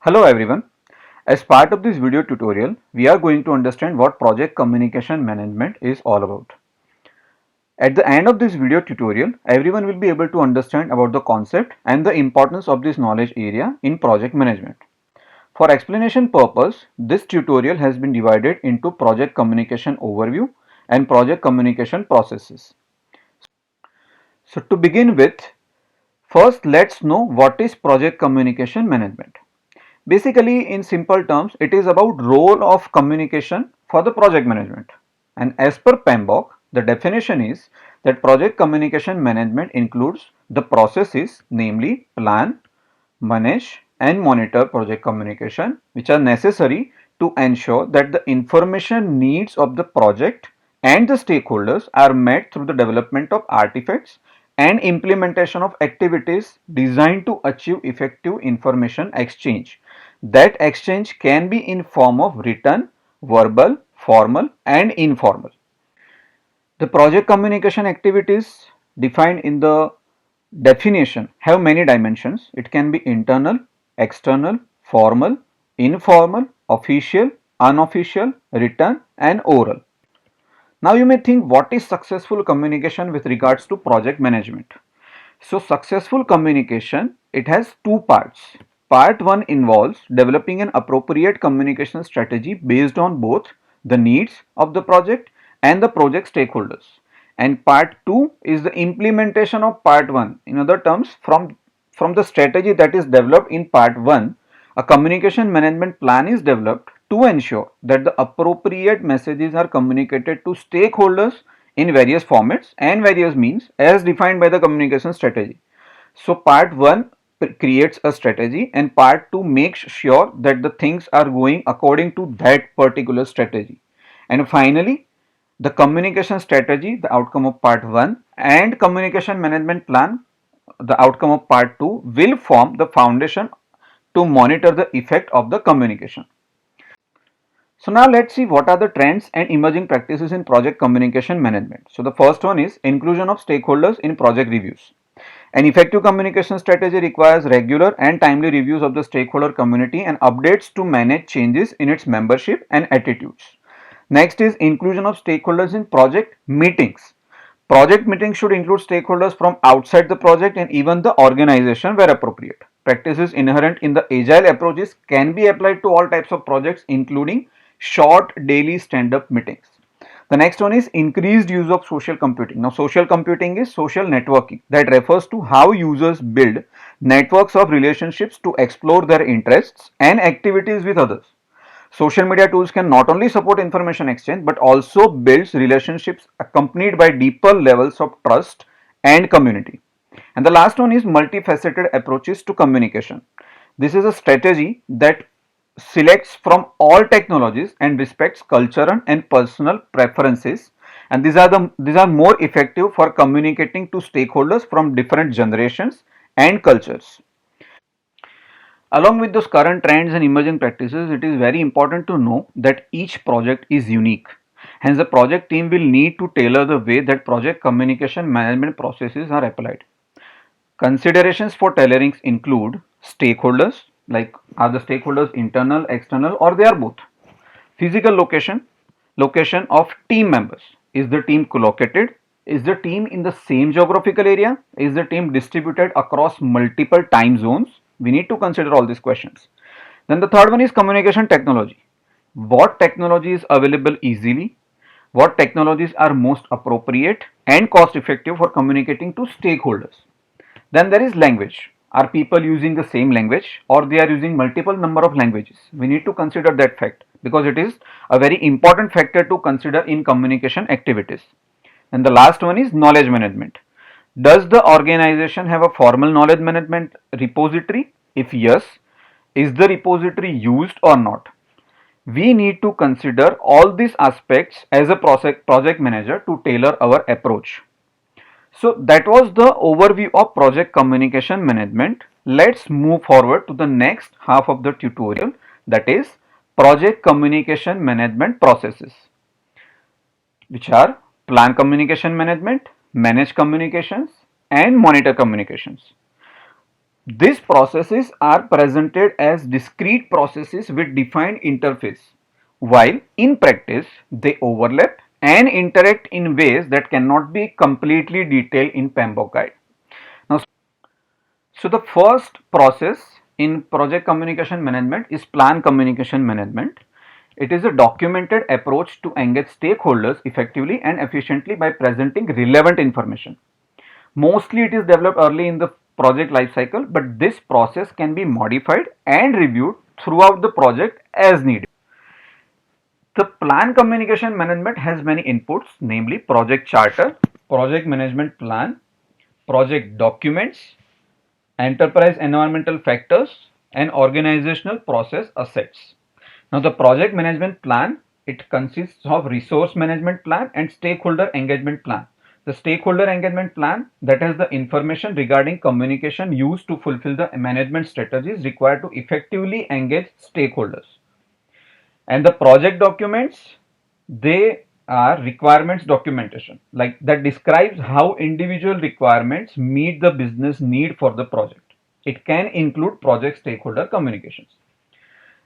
Hello everyone. As part of this video tutorial, we are going to understand what project communication management is all about. At the end of this video tutorial, everyone will be able to understand about the concept and the importance of this knowledge area in project management. For explanation purpose, this tutorial has been divided into project communication overview and project communication processes. So to begin with, first let's know what is project communication management. Basically, in simple terms, it is about role of communication for the project management. And as per PMBOK, the definition is that project communication management includes the processes, namely plan, manage and monitor project communication, which are necessary to ensure that the information needs of the project and the stakeholders are met through the development of artifacts and implementation of activities designed to achieve effective information exchange. That exchange can be in form of written, verbal, formal and informal. The project communication activities defined in the definition have many dimensions. It can be internal, external, formal, informal, official, unofficial, written and oral. Now you may think, what is successful communication with regards to project management? So successful communication, it has two parts. Part 1 involves developing an appropriate communication strategy based on both the needs of the project and the project stakeholders. And part 2 is the implementation of part 1. In other terms, from the strategy that is developed in part 1, a communication management plan is developed to ensure that the appropriate messages are communicated to stakeholders in various formats and various means as defined by the communication strategy. So part 1 creates a strategy and part 2 makes sure that the things are going according to that particular strategy. And finally, the communication strategy, the outcome of part 1, and communication management plan, the outcome of part 2, will form the foundation to monitor the effect of the communication. So now let's see what are the trends and emerging practices in project communication management. So the first one is inclusion of stakeholders in project reviews. An effective communication strategy requires regular and timely reviews of the stakeholder community and updates to manage changes in its membership and attitudes. Next is inclusion of stakeholders in project meetings. Project meetings should include stakeholders from outside the project and even the organization where appropriate. Practices inherent in the agile approaches can be applied to all types of projects, including short daily stand-up meetings. The next one is increased use of social computing. Now, social computing is social networking that refers to how users build networks of relationships to explore their interests and activities with others. Social media tools can not only support information exchange but also builds relationships accompanied by deeper levels of trust and community. And the last one is multifaceted approaches to communication. This is a strategy that selects from all technologies and respects cultural and personal preferences, and these are more effective for communicating to stakeholders from different generations and cultures. Along with those current trends and emerging practices, it is very important to know that each project is unique. Hence, the project team will need to tailor the way that project communication management processes are applied. Considerations for tailoring include stakeholders, like are the stakeholders internal, external, or they are both. Physical location, location of team members. Is the team co-located? Is the team in the same geographical area? Is the team distributed across multiple time zones? We need to consider all these questions. Then the third one is communication technology. What technology is available easily? What technologies are most appropriate and cost effective for communicating to stakeholders? Then there is language. Are people using the same language or they are using multiple number of languages? We need to consider that fact because it is a very important factor to consider in communication activities. And the last one is knowledge management. Does the organization have a formal knowledge management repository? If yes, is the repository used or not? We need to consider all these aspects as a project manager to tailor our approach. So that was the overview of project communication management. Let's move forward to the next half of the tutorial, that is project communication management processes, which are plan communication management, manage communications and monitor communications. These processes are presented as discrete processes with defined interface, while in practice they overlap and interact in ways that cannot be completely detailed in PMBOK guide. Now, so the first process in project communication management is plan communication management. It is a documented approach to engage stakeholders effectively and efficiently by presenting relevant information. Mostly it is developed early in the project lifecycle, but this process can be modified and reviewed throughout the project as needed. The plan communication management has many inputs, namely project charter, project management plan, project documents, enterprise environmental factors, and organizational process assets. Now the project management plan, it consists of resource management plan and stakeholder engagement plan. The stakeholder engagement plan, that has the information regarding communication used to fulfill the management strategies required to effectively engage stakeholders. And the project documents, they are requirements documentation, like that describes how individual requirements meet the business need for the project. It can include project stakeholder communications.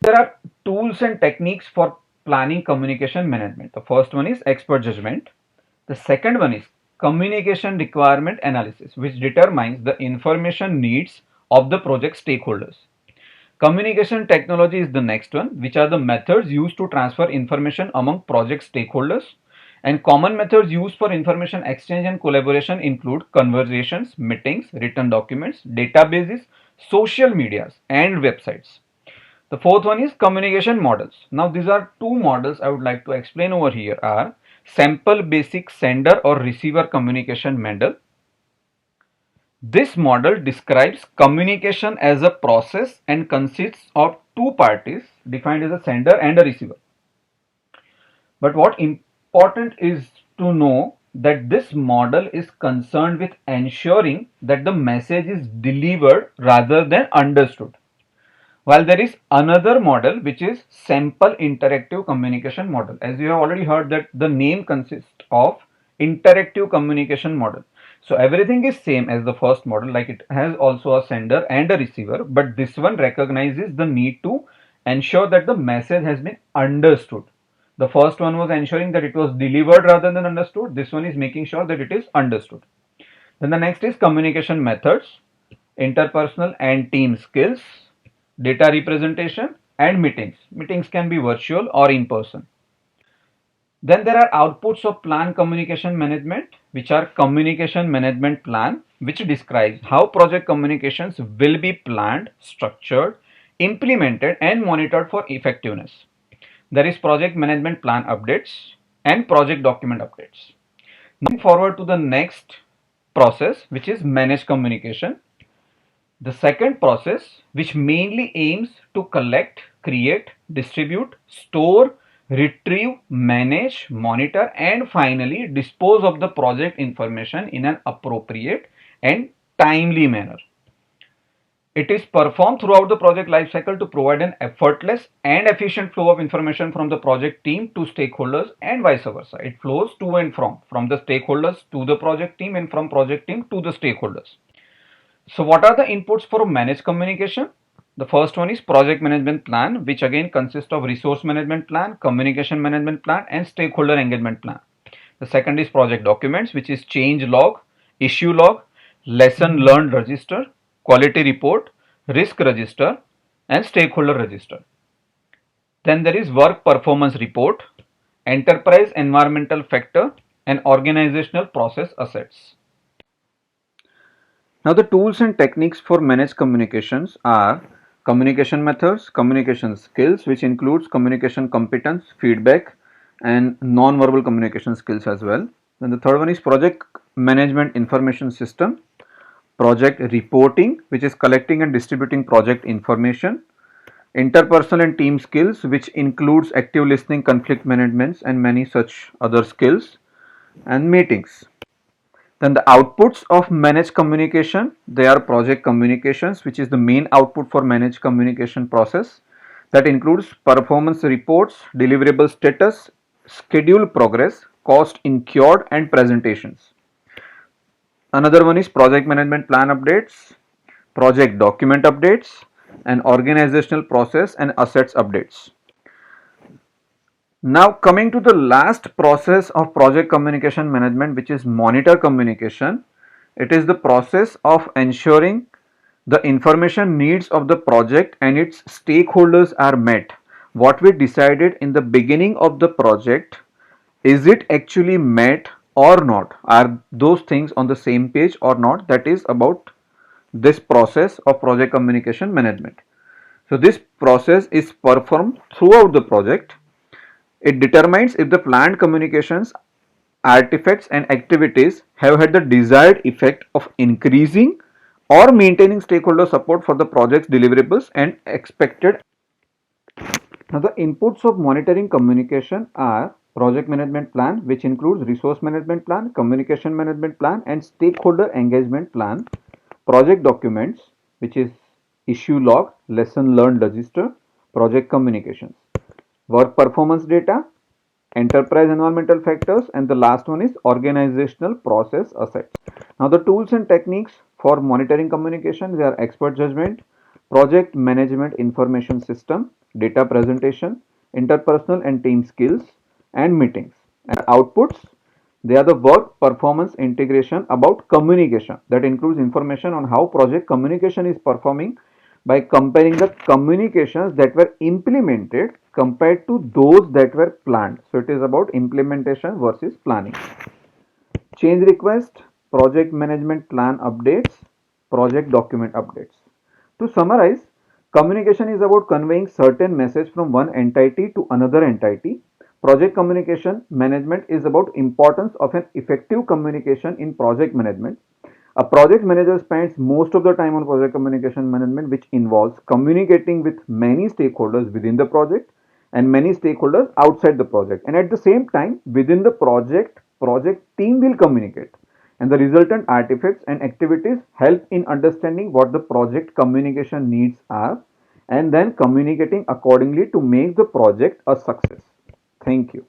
There are tools and techniques for planning communication management. The first one is expert judgment. The second one is communication requirement analysis, which determines the information needs of the project stakeholders. Communication technology is the next one, which are the methods used to transfer information among project stakeholders. And common methods used for information exchange and collaboration include conversations, meetings, written documents, databases, social medias, and websites. The fourth one is communication models. Now these are two models I would like to explain over here are sample basic sender or receiver communication model. This model describes communication as a process and consists of two parties defined as a sender and a receiver. But what important is to know that this model is concerned with ensuring that the message is delivered rather than understood. While there is another model which is sample interactive communication model. As you have already heard that the name consists of interactive communication model. So everything is same as the first model, like it has also a sender and a receiver, but this one recognizes the need to ensure that the message has been understood. The first one was ensuring that it was delivered rather than understood. This one is making sure that it is understood. Then the next is communication methods, interpersonal and team skills, data representation, and meetings. Meetings can be virtual or in person. Then there are outputs of plan communication management, which are communication management plan, which describes how project communications will be planned, structured, implemented, and monitored for effectiveness. There is project management plan updates and project document updates. Moving forward to the next process, which is managed communication. The second process, which mainly aims to collect, create, distribute, store, retrieve, manage, monitor, and finally dispose of the project information in an appropriate and timely manner. It is performed throughout the project lifecycle to provide an effortless and efficient flow of information from the project team to stakeholders and vice versa. It flows to and from the stakeholders to the project team and from project team to the stakeholders. So what are the inputs for managed communication? The first one is project management plan, which again consists of resource management plan, communication management plan, and stakeholder engagement plan. The second is project documents, which is change log, issue log, lesson learned register, quality report, risk register, and stakeholder register. Then there is work performance report, enterprise environmental factor, and organizational process assets. Now the tools and techniques for managed communications are communication methods, communication skills, which includes communication competence, feedback, and non-verbal communication skills as well. Then the third one is project management information system, project reporting, which is collecting and distributing project information, interpersonal and team skills, which includes active listening, conflict management, and many such other skills, and meetings. Then the outputs of managed communication, they are project communications, which is the main output for managed communication process. That includes performance reports, deliverable status, schedule progress, cost incurred, and presentations. Another one is project management plan updates. project document updates, and organizational process and assets updates. Now coming to the last process of project communication management, which is monitor communication. It is the process of ensuring the information needs of the project and its stakeholders are met. What we decided in the beginning of the project, is it actually met or not? Are those things on the same page or not? That is about this process of project communication management. So this process is performed throughout the project. It determines if the planned communications, artifacts and activities have had the desired effect of increasing or maintaining stakeholder support for the project's deliverables and expected. Now the inputs of monitoring communication are project management plan, which includes resource management plan, communication management plan and stakeholder engagement plan, project documents, which is issue log, lesson learned register, project communications, work performance data, enterprise environmental factors, and the last one is organizational process assets. Now the tools and techniques for monitoring communication, they are expert judgment, project management information system, data presentation, interpersonal and team skills, and meetings. And outputs, they are the work performance integration about communication, that includes information on how project communication is performing by comparing the communications that were implemented compared to those that were planned. So it is about implementation versus planning. Change request, project management plan updates, project document updates. To summarize, communication is about conveying certain message from one entity to another entity. Project communication management is about importance of an effective communication in project management. A project manager spends most of the time on project communication management, which involves communicating with many stakeholders within the project and many stakeholders outside the project. And at the same time, within the project team will communicate. And the resultant artifacts and activities help in understanding what the project communication needs are and then communicating accordingly to make the project a success. Thank you.